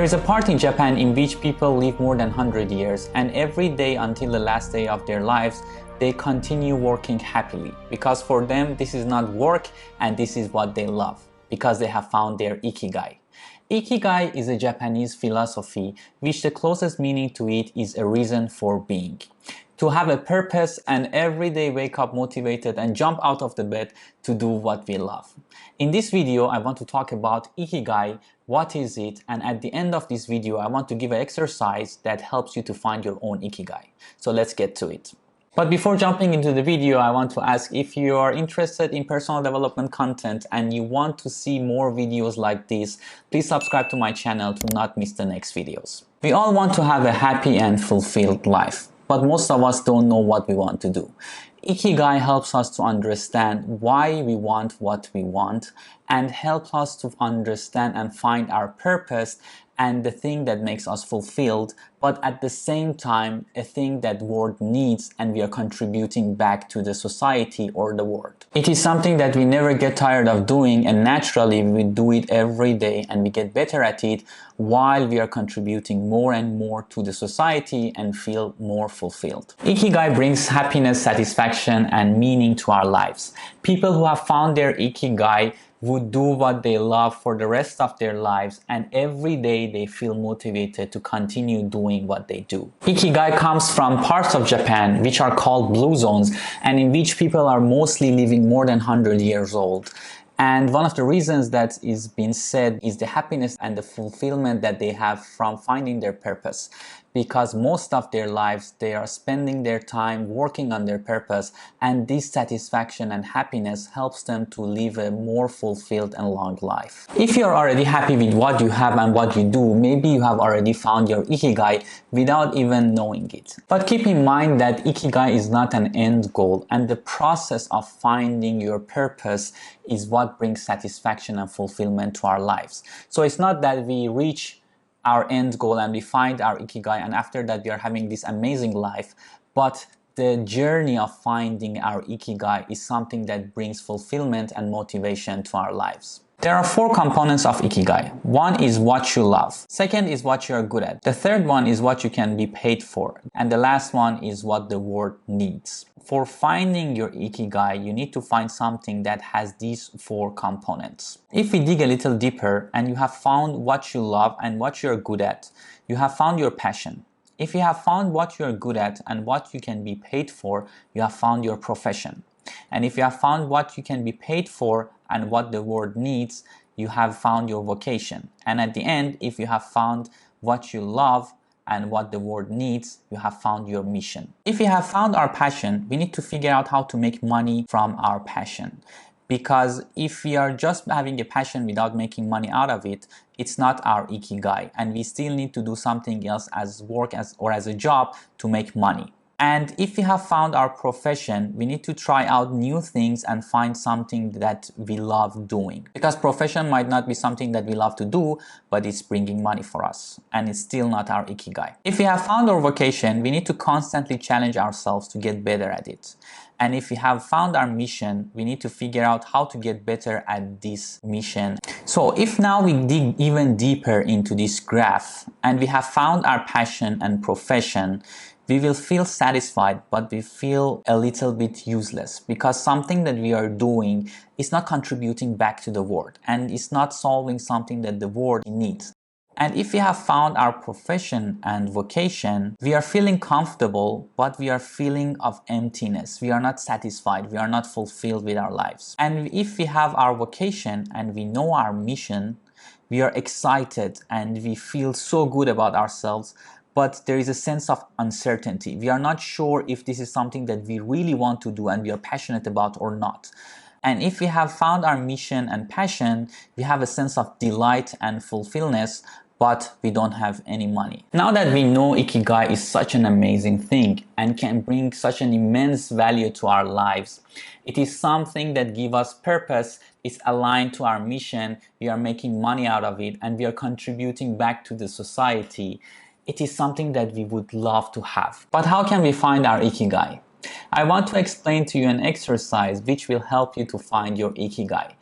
is a part in Japan in which people live more than 100 years, and every day until the last day of their lives, they continue working happily, because for them this is not work and this is what they love, because they have found their Ikigai. Ikigai is a Japanese philosophy which the closest meaning to it is a reason for being. To have a purpose and every day wake up motivated and jump out of the bed to do what we love. In this video, I want to talk about Ikigai, what is it, and at the end of this video, I want to give an exercise that helps you to find your own Ikigai. So let's get to it. But before jumping into the video, I want to ask if you are interested in personal development content and you want to see more videos like this, please subscribe to my channel to not miss the next videos. We all want to have a happy and fulfilled life, but most of us don't know what we want to do. Ikigai helps us to understand why we want what we want and helps us to understand and find our purpose and the thing that makes us fulfilled, but at the same time, a thing that the world needs and we are contributing back to the society or the world. It is something that we never get tired of doing, and naturally we do it every day and we get better at it while we are contributing more and more to the society and feel more fulfilled. Ikigai brings happiness, satisfaction and meaning to our lives. People who have found their Ikigai would do what they love for the rest of their lives, and every day they feel motivated to continue doing what they do. Ikigai comes from parts of Japan which are called blue zones and in which people are mostly living more than 100 years old. And one of the reasons that is being said is the happiness and the fulfillment that they have from finding their purpose. Because most of their lives, they are spending their time working on their purpose, and this satisfaction and happiness helps them to live a more fulfilled and long life. If you are already happy with what you have and what you do, maybe you have already found your Ikigai without even knowing it. But keep in mind that Ikigai is not an end goal, and the process of finding your purpose is what brings satisfaction and fulfillment to our lives. So it's not that we reach our end goal and we find our Ikigai and after that we are having this amazing life, but the journey of finding our Ikigai is something that brings fulfillment and motivation to our lives. There are 4 components of Ikigai. One is what you love. Second is what you are good at. The third one is what you can be paid for. And the last one is what the world needs. For finding your Ikigai, you need to find something that has these 4 components. If we dig a little deeper and you have found what you love and what you are good at, you have found your passion. If you have found what you are good at and what you can be paid for, you have found your profession. And if you have found what you can be paid for and what the world needs, you have found your vocation. And at the end, if you have found what you love and what the world needs, you have found your mission. If you have found our passion, we need to figure out how to make money from our passion. Because if we are just having a passion without making money out of it, it's not our Ikigai, and we still need to do something else as work or as a job to make money. And if we have found our profession, we need to try out new things and find something that we love doing. Because profession might not be something that we love to do, but it's bringing money for us. And it's still not our Ikigai. If we have found our vocation, we need to constantly challenge ourselves to get better at it. And if we have found our mission, we need to figure out how to get better at this mission. So if now we dig even deeper into this graph and we have found our passion and profession, we will feel satisfied, but we feel a little bit useless because something that we are doing is not contributing back to the world and it's not solving something that the world needs. And if we have found our profession and vocation, we are feeling comfortable, but we are feeling of emptiness. We are not satisfied. We are not fulfilled with our lives. And if we have our vocation and we know our mission, we are excited and we feel so good about ourselves, but there is a sense of uncertainty. We are not sure if this is something that we really want to do and we are passionate about or not. And if we have found our mission and passion, we have a sense of delight and fulfillment, but we don't have any money. Now that we know Ikigai is such an amazing thing and can bring such an immense value to our lives, it is something that gives us purpose, is aligned to our mission, we are making money out of it, and we are contributing back to the society. It is something that we would love to have. But how can we find our Ikigai? I want to explain to you an exercise which will help you to find your Ikigai.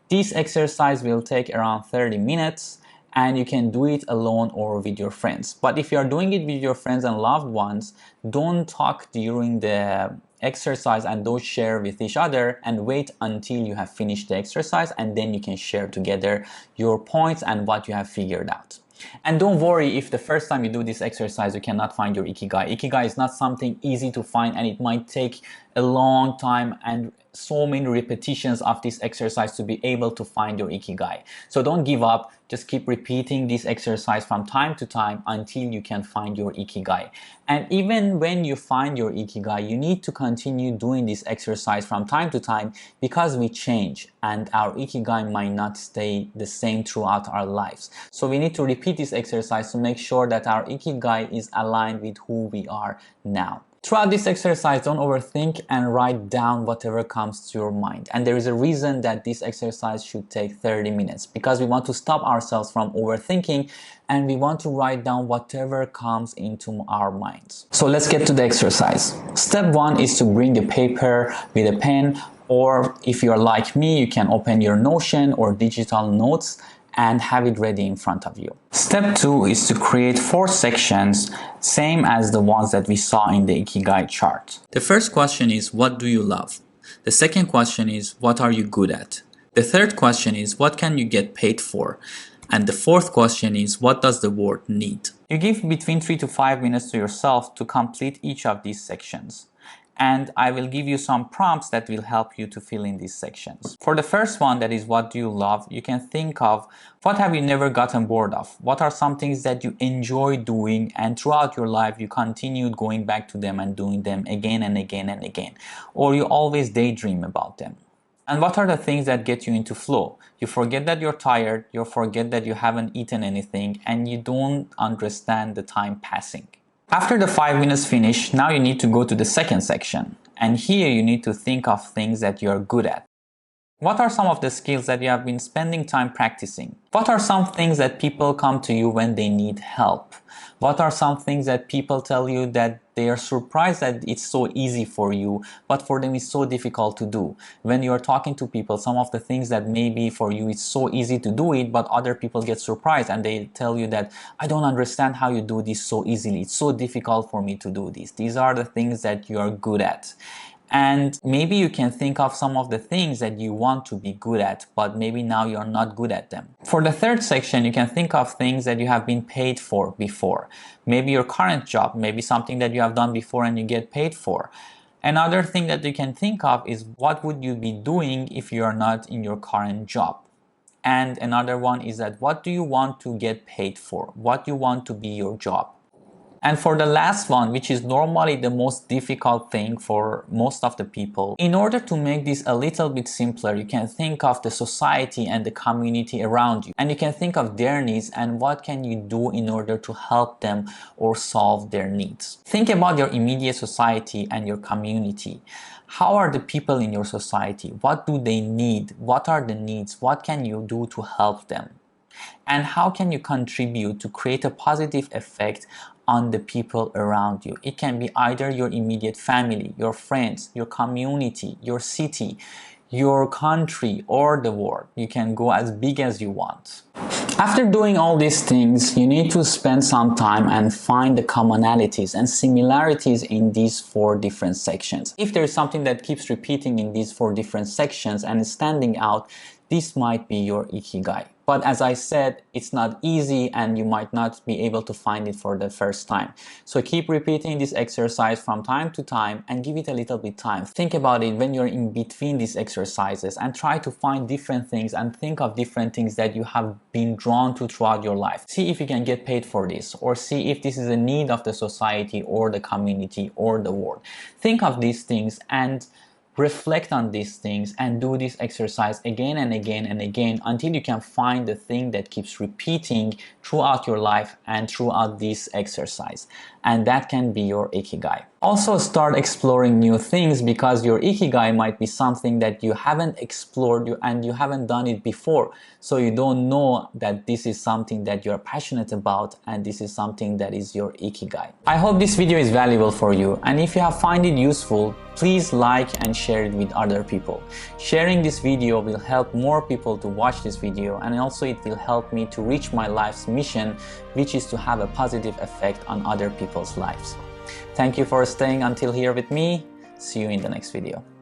This exercise will take around 30 minutes and you can do it alone or with your friends. But if you are doing it with your friends and loved ones, don't talk during the exercise and don't share with each other, and wait until you have finished the exercise, and then you can share together your points and what you have figured out. And don't worry if the first time you do this exercise you cannot find your Ikigai. Ikigai is not something easy to find, and it might take a long time and so many repetitions of this exercise to be able to find your Ikigai. So don't give up, just keep repeating this exercise from time to time until you can find your Ikigai. And even when you find your Ikigai, you need to continue doing this exercise from time to time, because we change and our Ikigai might not stay the same throughout our lives. So we need to repeat this exercise to make sure that our Ikigai is aligned with who we are now. Throughout this exercise, don't overthink and write down whatever comes to your mind. And there is a reason that this exercise should take 30 minutes, because we want to stop ourselves from overthinking and we want to write down whatever comes into our minds. So let's get to the exercise. Step 1 is to bring a paper with a pen, or if you're like me, you can open your Notion or digital notes and have it ready in front of you. Step 2 is to create 4 sections, same as the ones that we saw in the Ikigai chart. The first question is, what do you love? The second question is, what are you good at? The third question is, what can you get paid for? And the fourth question is, what does the world need? You give between 3 to 5 minutes to yourself to complete each of these sections. And I will give you some prompts that will help you to fill in these sections. For the first one, that is what do you love, you can think of what have you never gotten bored of? What are some things that you enjoy doing and throughout your life you continued going back to them and doing them again and again and again? Or you always daydream about them? And what are the things that get you into flow? You forget that you're tired, you forget that you haven't eaten anything, and you don't understand the time passing. After the 5 minutes finish, now you need to go to the second section. And here you need to think of things that you're good at. What are some of the skills that you have been spending time practicing? What are some things that people come to you when they need help? What are some things that people tell you that they are surprised that it's so easy for you, but for them it's so difficult to do? When you are talking to people, some of the things that maybe for you it's so easy to do it, but other people get surprised and they tell you that I don't understand how you do this so easily. It's so difficult for me to do this. These are the things that you are good at. And maybe you can think of some of the things that you want to be good at, but maybe now you're not good at them. For the third section, you can think of things that you have been paid for before. Maybe your current job, maybe something that you have done before and you get paid for. Another thing that you can think of is what would you be doing if you are not in your current job? And another one is that what do you want to get paid for? What do you want to be your job? And for the last one, which is normally the most difficult thing for most of the people, in order to make this a little bit simpler, you can think of the society and the community around you. And you can think of their needs and what can you do in order to help them or solve their needs. Think about your immediate society and your community. How are the people in your society? What do they need? What are the needs? What can you do to help them? And how can you contribute to create a positive effect on the people around you? It can be either your immediate family, your friends, your community, your city, your country, or the world. You can go as big as you want. After doing all these things, you need to spend some time and find the commonalities and similarities in these 4 different sections. If there is something that keeps repeating in these 4 different sections and is standing out, this might be your Ikigai. But as I said, it's not easy and you might not be able to find it for the first time. So keep repeating this exercise from time to time and give it a little bit time. Think about it when you're in between these exercises and try to find different things and think of different things that you have been drawn to throughout your life. See if you can get paid for this, or see if this is a need of the society or the community or the world. Think of these things and reflect on these things and do this exercise again and again and again until you can find the thing that keeps repeating throughout your life and throughout this exercise. And that can be your Ikigai. Also start exploring new things, because your Ikigai might be something that you haven't explored and you haven't done it before. So you don't know that this is something that you're passionate about and this is something that is your Ikigai. I hope this video is valuable for you, and if you have found it useful, please like and share it with other people. Sharing this video will help more people to watch this video, and also it will help me to reach my life's mission, which is to have a positive effect on other people's lives. Thank you for staying until here with me. See you in the next video.